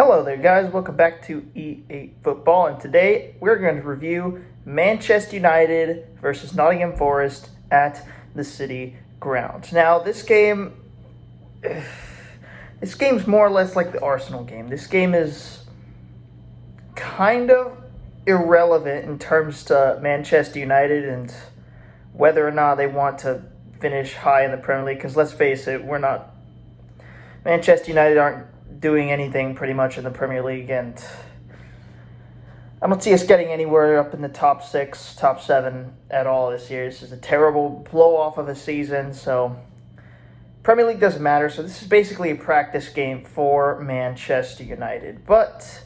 Hello there, guys. Welcome back to E8 Football, and today we're going to review Manchester United versus Nottingham Forest at the City Ground. Now, this game's more or less like the Arsenal game. This game is kind of irrelevant in terms to Manchester United and whether or not they want to finish high in the Premier League. Because let's face it, Manchester United aren't doing anything pretty much in the Premier League, and I don't see us getting anywhere up in the top 6, top 7 at all this year. This is a terrible blow-off of a season, so Premier League doesn't matter. So this is basically a practice game for Manchester United. But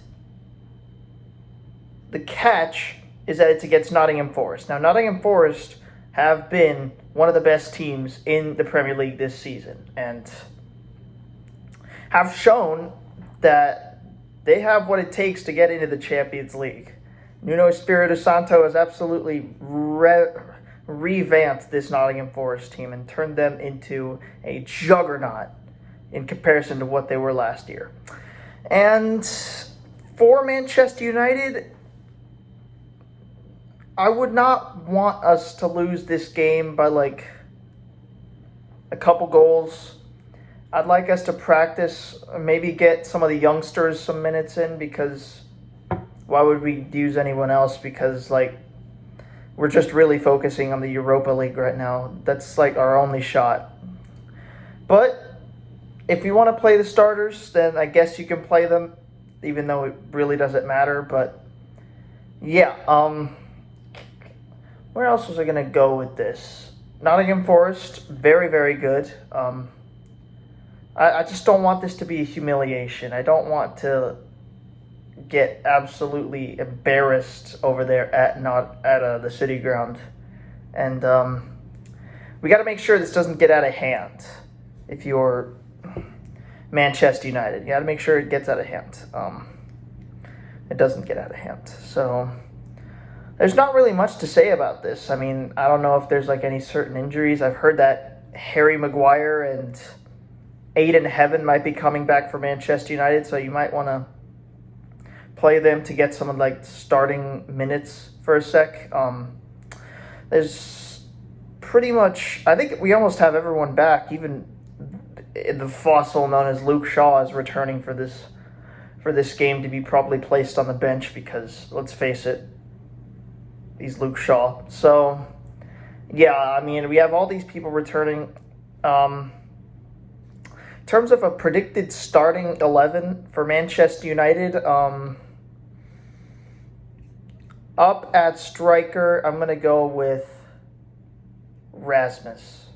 the catch is that it's against Nottingham Forest. Now, Nottingham Forest have been one of the best teams in the Premier League this season, and have shown that they have what it takes to get into the Champions League. Nuno Espirito Santo has absolutely revamped this Nottingham Forest team and turned them into a juggernaut in comparison to what they were last year. And for Manchester United, I would not want us to lose this game by like a couple goals. I'd like us to practice, maybe get some of the youngsters some minutes in, because why would we use anyone else? Because we're just really focusing on the Europa League right now. That's like our only shot. But if you want to play the starters, then I guess you can play them, even though it really doesn't matter. But yeah, where else was I going to go with this? Nottingham Forest, very, very good. I just don't want this to be a humiliation. I don't want to get absolutely embarrassed over there at the City Ground. And we got to make sure this doesn't get out of hand. If you're Manchester United, you got to make sure it gets out of hand. It doesn't get out of hand. So there's not really much to say about this. I mean, I don't know if there's any certain injuries. I've heard that Harry Maguire and Aiden Heaven might be coming back for Manchester United, so you might want to play them to get some of starting minutes for a sec. There's pretty much, I think we almost have everyone back. Even the fossil known as Luke Shaw is returning for this game to be probably placed on the bench because, let's face it, he's Luke Shaw. So yeah, I mean, we have all these people returning. In terms of a predicted starting 11 for Manchester United, up at striker, I'm going to go with Rasmus.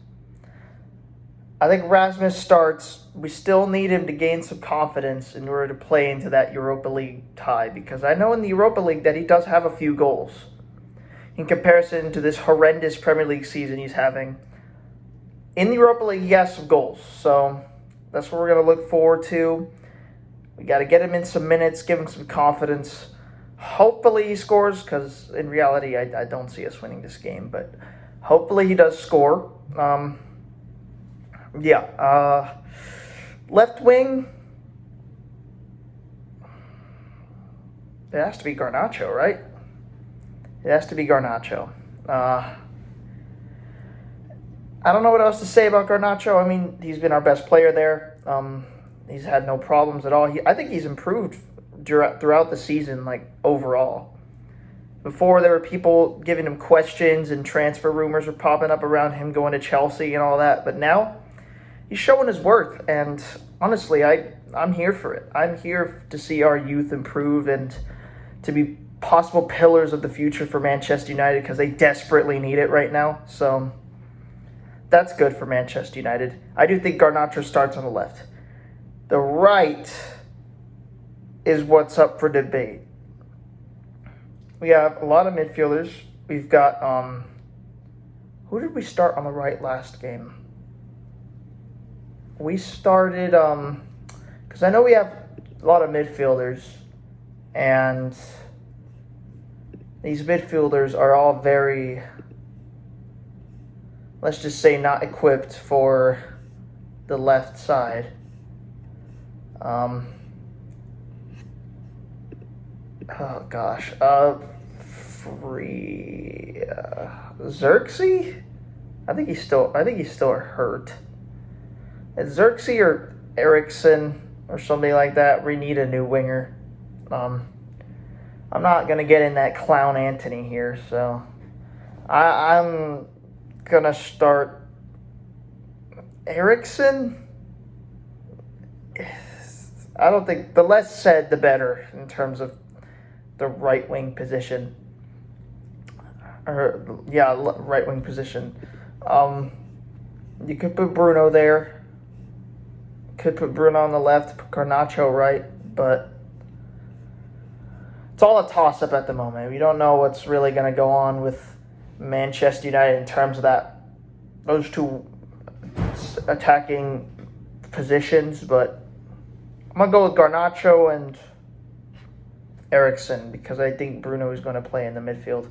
I think Rasmus starts. We still need him to gain some confidence in order to play into that Europa League tie, because I know in the Europa League that he does have a few goals in comparison to this horrendous Premier League season he's having. In the Europa League, he has some goals, so that's what we're going to look forward to. We got to get him in some minutes, give him some confidence. Hopefully he scores, because in reality, I don't see us winning this game. But hopefully he does score. Left wing, it has to be Garnacho, right? It has to be Garnacho. I don't know what else to say about Garnacho. I mean, he's been our best player there. He's had no problems at all. I think he's improved throughout the season, overall. Before, there were people giving him questions and transfer rumors were popping up around him going to Chelsea and all that. But now, he's showing his worth. And honestly, I'm here for it. I'm here to see our youth improve and to be possible pillars of the future for Manchester United, because they desperately need it right now. So that's good for Manchester United. I do think Garnacho starts on the left. The right is what's up for debate. We have a lot of midfielders. We've got, who did we start on the right last game? We started, because I know we have a lot of midfielders, and these midfielders are all very, let's just say, not equipped for the left side. Oh gosh. Free Xerxes? I think he's still hurt. It's Xerxes or Erickson or somebody like that. We need a new winger. I'm not gonna get in that clown Anthony here, so I'm gonna start Erickson. I don't think the less said the better in terms of the right wing position. Right wing position. You could put Bruno there. Could put Bruno on the left, put Garnacho right, but it's all a toss-up at the moment. We don't know what's really going to go on with Manchester United in terms of those two attacking positions, but I'm going to go with Garnacho and Ericsson because I think Bruno is going to play in the midfield.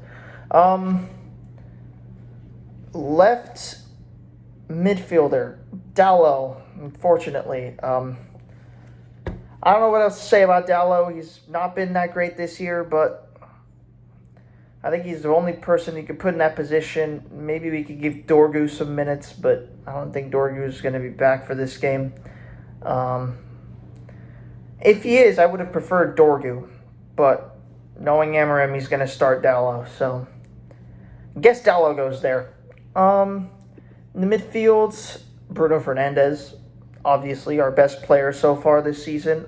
Left midfielder, Dalot, unfortunately. I don't know what else to say about Dalot. He's not been that great this year, but I think he's the only person you could put in that position. Maybe we could give Dorgu some minutes, but I don't think Dorgu is going to be back for this game. If he is, I would have preferred Dorgu, but knowing Amorim, he's going to start Dalot, so I guess Dalot goes there. In the midfield, Bruno Fernandes, obviously our best player so far this season.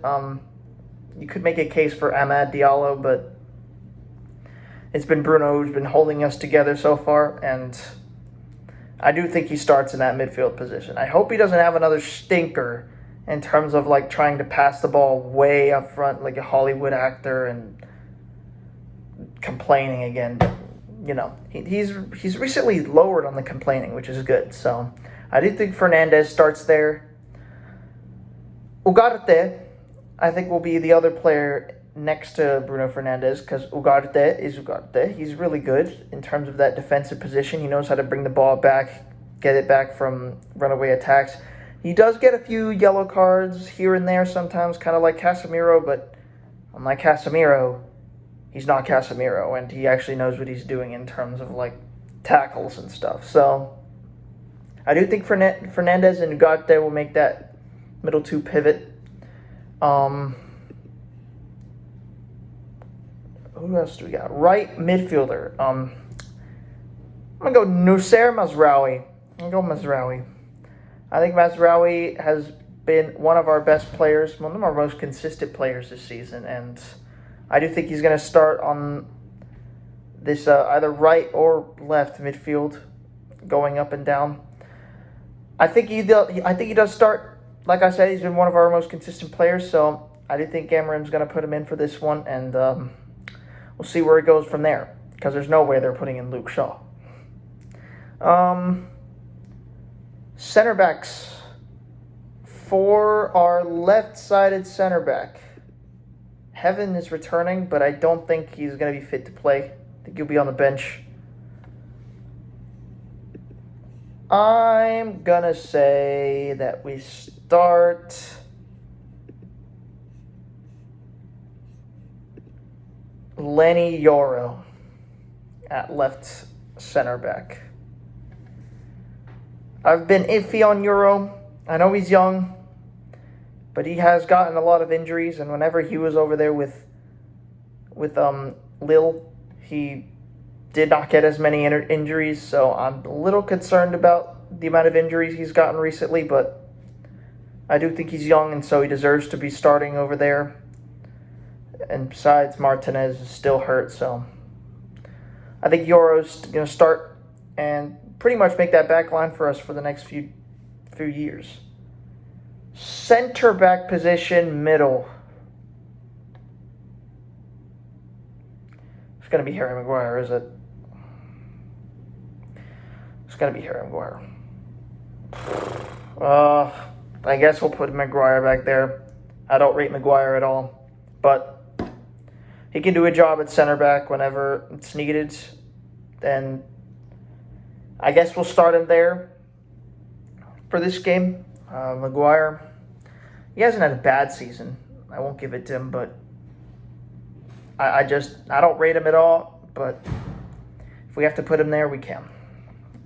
You could make a case for Amad Diallo, but it's been Bruno who's been holding us together so far, and I do think he starts in that midfield position. I hope he doesn't have another stinker in terms of like trying to pass the ball way up front like a Hollywood actor and complaining again. But, you know, he's recently lowered on the complaining, which is good. So I do think Fernandes starts there. Ugarte, I think, will be the other player next to Bruno Fernandes because Ugarte is Ugarte. He's really good in terms of that defensive position. He knows how to bring the ball back, get it back from runaway attacks. He does get a few yellow cards here and there sometimes, kind of like Casemiro, but unlike Casemiro, he's not Casemiro, and he actually knows what he's doing in terms of like tackles and stuff. So I do think Fernandes and Ugarte will make that middle two pivot. Who else do we got? Right midfielder. I'm going to go Noussair Mazraoui. I think Mazraoui has been one of our best players, one of our most consistent players this season, and I do think he's going to start on this either right or left midfield, going up and down. I think he does start. Like I said, he's been one of our most consistent players, so I do think Amorim's going to put him in for this one, and we'll see where it goes from there, because there's no way they're putting in Luke Shaw. Center backs. For our left-sided center back, Heaven is returning, but I don't think he's going to be fit to play. I think he'll be on the bench. I'm going to say that we start Lenny Yoro at left center back. I've been iffy on Yoro. I know he's young, but he has gotten a lot of injuries, and whenever he was over there with Lille, he did not get as many injuries, so I'm a little concerned about the amount of injuries he's gotten recently, but I do think he's young, and so he deserves to be starting over there. And besides, Martinez is still hurt, so I think Yoro's going to start and pretty much make that back line for us for the next few years. Center back position, middle. It's going to be Harry Maguire, is it? It's going to be Harry Maguire. I guess we'll put Maguire back there. I don't rate Maguire at all, but he can do a job at center back whenever it's needed. And I guess we'll start him there for this game. Maguire, he hasn't had a bad season. I won't give it to him, but I don't rate him at all, but if we have to put him there, we can.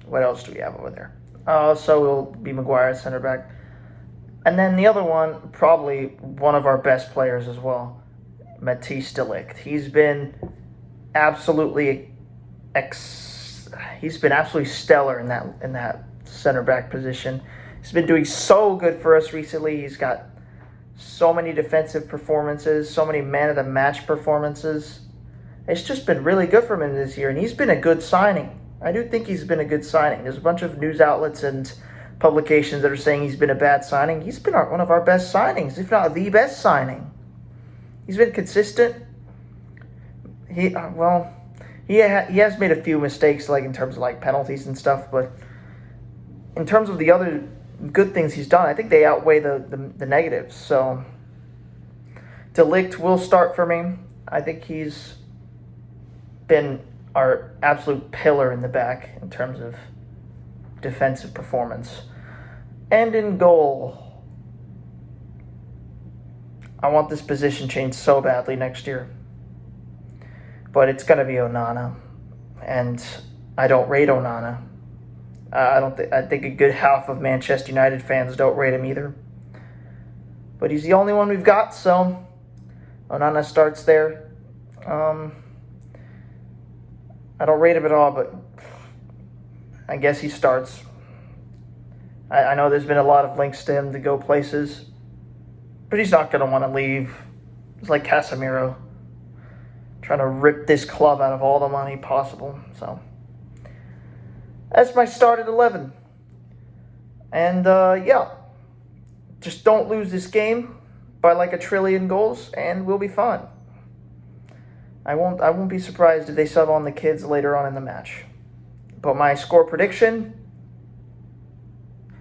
What else do we have over there? So will be Maguire at center back. And then the other one, probably one of our best players as well, Matthijs de Ligt. He's been absolutely stellar in that center back position. He's been doing so good for us recently. He's got so many defensive performances, so many man of the match performances. It's just been really good for him this year, and he's been a good signing. I do think he's been a good signing. There's a bunch of news outlets and publications that are saying he's been a bad signing. He's been one of our best signings, if not the best signing. He's been consistent. He has made a few mistakes, like in terms of like penalties and stuff, but in terms of the other good things he's done, I think they outweigh the negatives. So de Ligt will start for me. I think he's been our absolute pillar in the back in terms of defensive performance. And in goal, I want this position changed so badly next year. But it's going to be Onana. And I don't rate Onana. I think a good half of Manchester United fans don't rate him either. But he's the only one we've got, so Onana starts there. I don't rate him at all, but I guess he starts. I know there's been a lot of links to him to go places, but he's not going to want to leave. It's like Casemiro, trying to rip this club out of all the money possible. So that's my start at 11. And just don't lose this game by like 1 trillion goals, and we'll be fine. I won't be surprised if they sub on the kids later on in the match. But my score prediction,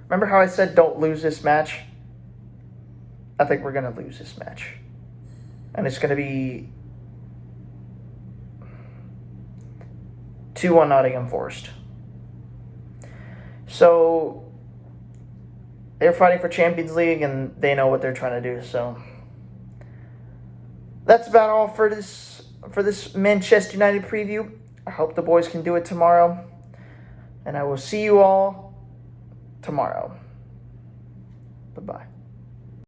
remember how I said don't lose this match? I think we're going to lose this match. And it's going to be 2-1 Nottingham Forest. So they're fighting for Champions League, and they know what they're trying to do. So that's about all for this Manchester United preview. I hope the boys can do it tomorrow. And I will see you all tomorrow. Bye-bye.